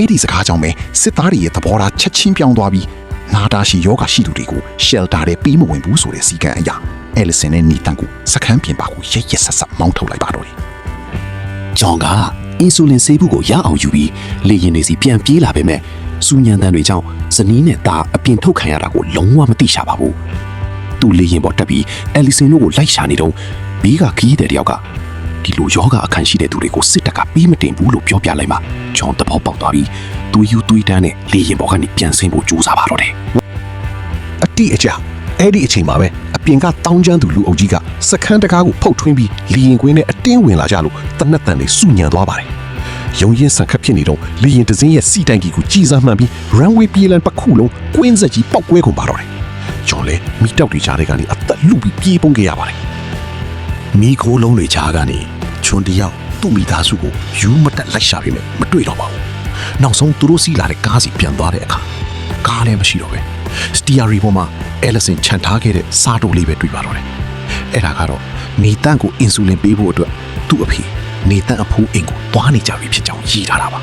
အဲ့ဒီစကားကြောင့်ပဲစစ်သားတွေရဲ့သဘောထားချက်ချင်းပြောင်းသွားပြီးနာတာရှိယောဂရှိသူတွေကို shelter ထဲပေးမဝင်ဘူးဆိုတဲ့စီကံအရာအဲလစ်ဆန်နဲ့နီတန်ကိုစခန်းပြင်ပါကိုရက်ရက်ဆက်ဆက်မောင်းထုတ်လိုက်ပါတော့တယ်။ဂျွန်ကအင်ဆူလင်ဆေးဘူးကိုရအောင်ယူပြီးလေရင်တွေစီပြန်ပြေးလာပေမဲ့စူညံတန်တွေကြောင့်ဇနီးနဲ့သားအပြင်ထုတ်ခံရတာကိုလုံးဝမသိရှာပါဘူး။သူ့လေရင်ပေါ်တက်ပြီးအဲလီဆင်တို့ကိုလိုက်ရှာနေတော့ဘေးကခီးတဲ့တယောက်ကဒီလိုယောဂအခန့်ရှိတဲ့သူတွေကိုစစ်တပ်ကပေးမတင်ဘူးလို့ပြောပြလိုက်မှဂျွန်သဘောပေါက်သွားပြီးသူယူသွေးတန်းနဲ့လေရင်ပေါ်ကနေပြန်ဆင်းဖို့ကြိုးစားပါတော့တယ်အတိအကျအဲ့ဒီအချိန်မှာပဲအပြင်ကတောင်းကျမ်းသူလူအုပ်ကြီးကစခန်းတကားကိုဖုတ်ထွင်းပြီးလီရင်ကွင်းနဲ့အတင်းဝင်လာကြလို့တနက်တန်လေးစုညံသွားပါတယ်ရုံရင်ဆန်ခတ်ဖြစ်နေတော့လီရင်တစင်းရဲ့စီတိုင်ကြီးကိုကြီးစားမှန်ပြီး runway ပြေးလန်တစ်ခုလုံးကွင်းဆက်ကြီးပောက်ကွဲကုန်ပါတော့တယ်ဂျွန်လည်းမိတောက်တွေကြားထဲကနေအသက်လူပြီးပြေးပုံခဲ့ရပါတယ်မိခိုးလုံးတွေကြားကနေချွန်တယောက်သူ့မိသားစုကိုယူမတက်လိုက်ရှာပြီးမတွေ့တော့ပါဘူးနောက်ဆုံးသူတို့စီးလာတဲ့ကားစီပြန်သွားတဲ့အခါကားလည်းမရှိတော့ပဲစတီယာရီပေါ်မှာအဲလစ်ဆန်ခြံထားခဲ့တဲ့စားတိုလေးပဲတွေ့ပါတော့တယ်အဲ့ဒါကတော့နေတန့်ကိုအင်ဆူလင်ပေးဖို့အတွက်သူ့အဖေနေတန့်အဖိုးအိမ်ကိုသွားနေကြပြီဖြစ်ကြောင်းရေးထားတာပါ